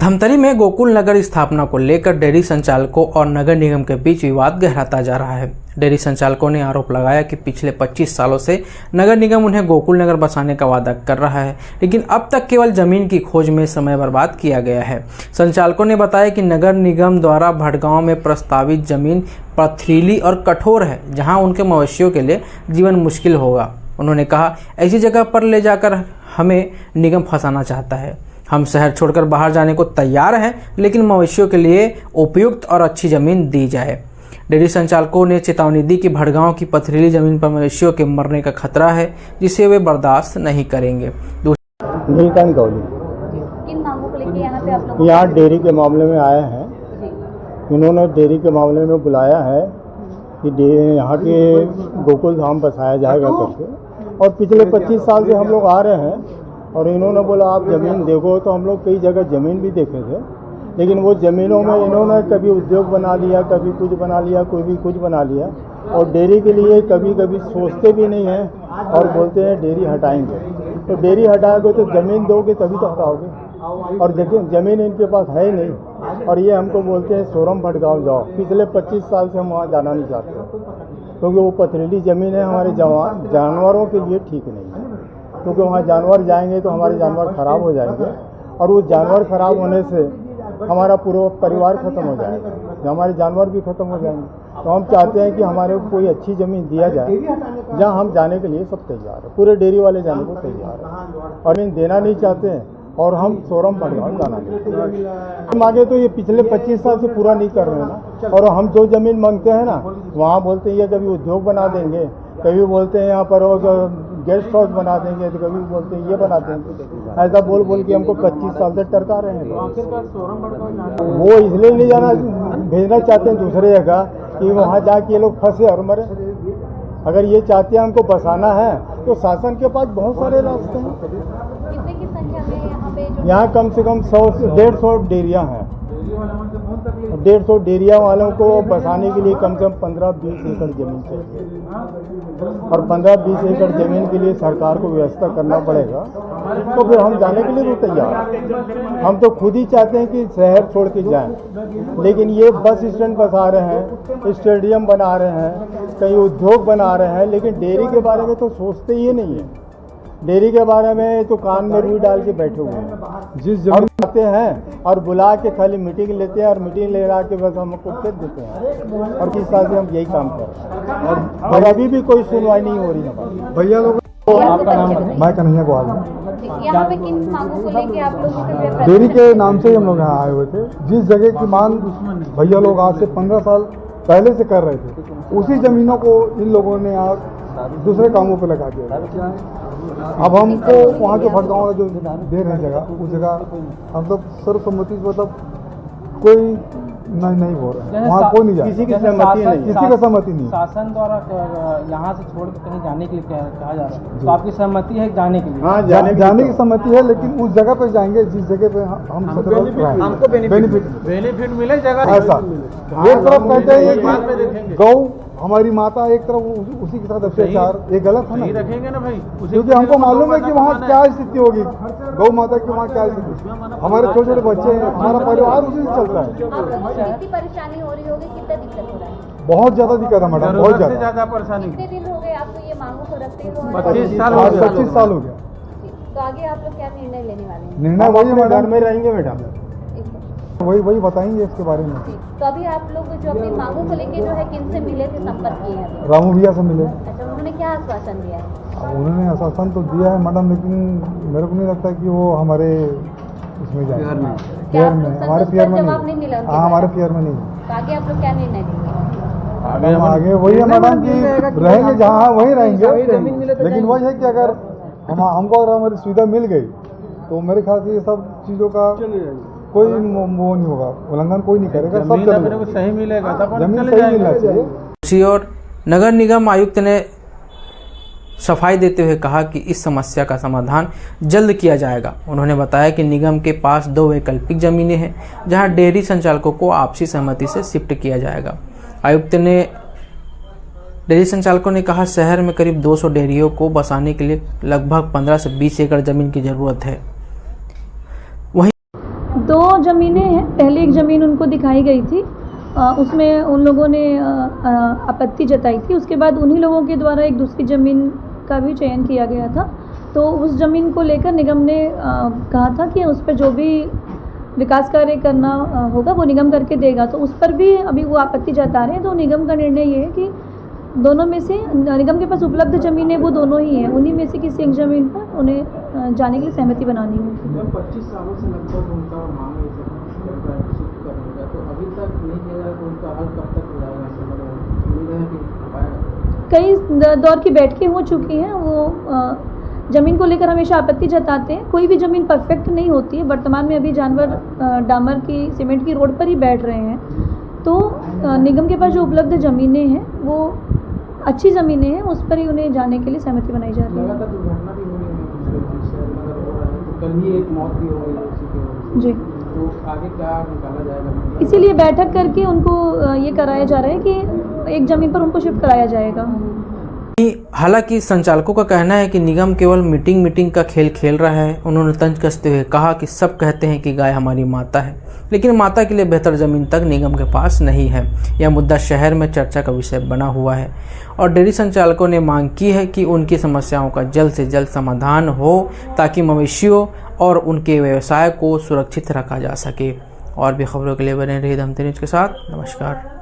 धमतरी में गोकुल नगर स्थापना को लेकर डेयरी संचालकों और नगर निगम के बीच विवाद गहराता जा रहा है। डेयरी संचालकों ने आरोप लगाया कि पिछले 25 सालों से नगर निगम उन्हें गोकुल नगर बसाने का वादा कर रहा है, लेकिन अब तक केवल जमीन की खोज में समय बर्बाद किया गया है। संचालकों ने बताया कि नगर निगम द्वारा भटगांव में प्रस्तावित जमीन पथरीली और कठोर है, जहां उनके मवेशियों के लिए जीवन मुश्किल होगा। उन्होंने कहा, ऐसी जगह पर ले जाकर हमें निगम फंसाना चाहता है। हम शहर छोड़कर बाहर जाने को तैयार हैं, लेकिन मवेशियों के लिए उपयुक्त और अच्छी जमीन दी जाए। डेयरी संचालकों ने चेतावनी दी कि भटगांव की पथरीली जमीन पर मवेशियों के मरने का खतरा है, जिसे वे बर्दाश्त नहीं करेंगे। किन मांगों को लेकर यहाँ पे आप लोग यहाँ डेयरी के मामले में आए हैं। इन्होंने डेयरी के मामले में बुलाया है कि यहाँ के गोकुल धाम बसाया जाएगा करके, और पिछले 25 साल से हम लोग आ रहे हैं। और इन्होंने बोला आप ज़मीन देखो, तो हम लोग कई जगह ज़मीन भी देखे थे, लेकिन वो ज़मीनों में इन्होंने कभी उद्योग बना लिया, कभी कुछ बना लिया, कोई भी कुछ बना लिया, और डेयरी के लिए कभी कभी सोचते भी नहीं हैं और बोलते हैं डेयरी हटाएंगे। तो डेयरी हटाओगे तो ज़मीन दोगे तभी तो हटाओगे, और ज़मीन इनके पास है ही नहीं। और ये हमको बोलते हैं सोरम भटगांव जाओ। पिछले 25 साल से हम वहाँ जाना नहीं चाहते, क्योंकि वो पथरीली ज़मीन है, हमारे जानवरों के लिए ठीक नहीं है। क्योंकि वहाँ जानवर जाएंगे तो हमारे जानवर ख़राब हो जाएंगे, और वो जानवर ख़राब होने से हमारा पूरा परिवार ख़त्म हो जाएगा, हमारे जानवर भी ख़त्म हो जाएंगे। तो हम चाहते हैं कि हमारे को कोई अच्छी ज़मीन दिया जाए, जहाँ हम जाने के लिए सब तैयार है, पूरे डेयरी वाले जाने को तैयार है, और इन देना नहीं चाहते हैं। और हम सोरम भटगांव जाना नहीं मांगे, तो ये पिछले 25 साल से पूरा नहीं कर रहे हैं ना। और हम जो ज़मीन मांगते हैं ना, वहाँ बोलते हैं ये कभी उद्योग बना देंगे, कभी बोलते हैं यहाँ पर गेस्ट हाउस बना देंगे, तो कभी बोलते हैं ये बना देंगे। ऐसा बोल बोल के हमको 25 साल से टरका रहे हैं। वो इसलिए नहीं जाना भेजना चाहते हैं दूसरे जगह कि वहाँ जाके ये लोग फंसे और मरे। अगर ये चाहते हैं हमको बसाना है तो शासन के पास बहुत सारे रास्ते हैं। कितने की संख्या में यहाँ पे यहाँ कम से कम 100 से 150 डेयरियाँ हैं। 150 डेयरिया वालों को बसाने के लिए कम से कम 15-20 एकड़ जमीन चाहिए, और 15-20 एकड़ जमीन के लिए सरकार को व्यवस्था करना पड़ेगा। तो फिर हम जाने के लिए तो तैयार हैं। हम तो खुद ही चाहते हैं कि शहर छोड़ के जाएं, लेकिन ये बस स्टैंड बसा रहे हैं, स्टेडियम बना रहे हैं, कई उद्योग बना रहे हैं, लेकिन डेयरी के बारे में तो सोचते ही नहीं है। डेयरी के बारे में तो कान में रुई डाल के बैठे हुए हैं। जिस जमीन आते हैं और बुला के खाली मीटिंग लेते हैं, और मीटिंग ले रहा के बस हमको खेत देते हैं, और किस साल से हम यही काम कर रहे हैं, और अभी भी कोई सुनवाई नहीं हो रही है। भैया लोग, आपका नाम? मैं कन्हैया ग्वाल। यहाँ पे किन मांगों को लेके आप लोग डेयरी के नाम से ही हम लोग यहाँ आए हुए थे। जिस जगह की मांग भैया लोग आज से 15 साल पहले से कर रहे थे, उसी जमीनों को इन लोगों ने आज दूसरे कामों पे लगा दिया। अब हमको वहाँ जो भटगांव जो दे रहे हैं जगह, उस जगह हम लोग सर्वसम्मति मतलब कोई नहीं बोल रहे हैं, वहाँ कोई नहीं जा, किसी की सहमति नहीं, किसी का सहमति नहीं। शासन द्वारा यहाँ से छोड़ के कहीं जाने के लिए कहा जा रहा है, तो आपकी सहमति है जाने के लिए? हाँ, जाने की सहमति है, लेकिन उस जगह पे जाएंगे जिस जगह पे हमको बेनिफिट मिले जगह। ऐसा एक तरफ कहते हैं कि गौ हमारी माता, एक तरफ उसी के साथ अत्याचार, ये गलत है ना? रखेंगे ना भाई, क्योंकि हमको मालूम है कि वहाँ क्या स्थिति होगी, गौ माता की वहाँ क्या स्थिति। हमारे छोटे छोटे बच्चे हैं, हमारा परिवार उसी से चलता है। कितनी परेशानी हो रही होगी, कितना दिक्कत हो रहा है? बहुत ज्यादा दिक्कत है मैडम, बहुत ज्यादा परेशानी। कितने दिन हो गए आपको ये मांगों को रखते हुए? 25 साल हो गया। तो आगे आप लोग क्या निर्णय लेने वाले हैं? निर्णय वही है घर में रहेंगे मैडम, वही बताएंगे इसके बारे में। तो अभी आप लोग जो अपनी मांगों को लेके जो है किन से मिले थे, संपर्क किए हैं? रामू भैया से मिले। अच्छा, उन्होंने क्या आश्वासन दिया है? उन्होंने आश्वासन तो दिया है मैडम, लेकिन मेरे को नहीं लगता कि वो हमारे इसमें जाए, क्या आप लोग हमारे पियर में जवाब नहीं मिला? हाँ, हमारे पियर में नहीं। तो आगे आप लोग क्या निर्णय लेंगे? आगे वही है मैडम कि रहेंगे जहाँ वहीं रहेंगे, लेकिन वही है कि अगर हमको अगर हमारी सुविधा मिल गई तो मेरे ख्याल से ये सब चीज़ों का कोई वो नहीं होगा, उल्लंघन कोई नहीं करेगा, सब चलेगा, सही मिलेगा, जमीन सही मिलना चाहिए। दूसरी ओर नगर निगम आयुक्त ने सफाई देते हुए कहा कि इस समस्या का समाधान जल्द किया जाएगा। उन्होंने बताया कि निगम के पास 2 वैकल्पिक जमीनें हैं, जहां डेयरी संचालकों को आपसी सहमति से शिफ्ट किया जाएगा। आयुक्त ने डेयरी संचालकों ने कहा, शहर में करीब 200 डेयरियों को बसाने के लिए लगभग 15 से 20 एकड़ जमीन की जरूरत है। दो ज़मीनें हैं। पहले एक ज़मीन उनको दिखाई गई थी, उसमें उन लोगों ने आपत्ति जताई थी। उसके बाद उन्हीं लोगों के द्वारा एक दूसरी ज़मीन का भी चयन किया गया था। तो उस ज़मीन को लेकर निगम ने कहा था कि उस पर जो भी विकास कार्य करना होगा वो निगम करके देगा। तो उस पर भी अभी वो आपत्ति जता रहे हैं। तो निगम का निर्णय ये है कि दोनों में से निगम के पास उपलब्ध ज़मीनें वो दोनों ही हैं, उन्हीं में से किसी एक ज़मीन पर उन्हें जाने के लिए सहमति बनानी होगी। 25 सालों से लगभग उनका मांग है तो अभी तक नहीं किया जाए तो उनका हल कब तक हो जाएगा? कई दौर की बैठकें हो चुकी हैं। वो ज़मीन को लेकर हमेशा आपत्ति जताते हैं। कोई भी ज़मीन परफेक्ट नहीं होती है। वर्तमान में अभी जानवर डामर की सीमेंट की रोड पर ही बैठ रहे हैं। तो निगम के पास जो उपलब्ध ज़मीनें हैं वो अच्छी ज़मीनें हैं, उस पर ही उन्हें जाने के लिए सहमति बनाई जा रही है। लगातार दुर्घटना भी हो रही है, कल ही एक मौत भी हो गई है उसी की वजह से। जी, तो आगे क्या निकाला जाएगा? इसीलिए बैठक करके उनको ये कराया जा रहा है कि एक ज़मीन पर उनको शिफ्ट कराया जाएगा। हालांकि संचालकों का कहना है कि निगम केवल मीटिंग का खेल खेल रहा है। उन्होंने तंज कसते हुए कहा कि सब कहते हैं कि गाय हमारी माता है, लेकिन माता के लिए बेहतर ज़मीन तक निगम के पास नहीं है। यह मुद्दा शहर में चर्चा का विषय बना हुआ है और डेयरी संचालकों ने मांग की है कि उनकी समस्याओं का जल्द से जल्द समाधान हो ताकि मवेशियों और उनके व्यवसाय को सुरक्षित रखा जा सके। और भी खबरों के लिए बने रहिए धमतरी न्यूज़ के साथ। नमस्कार।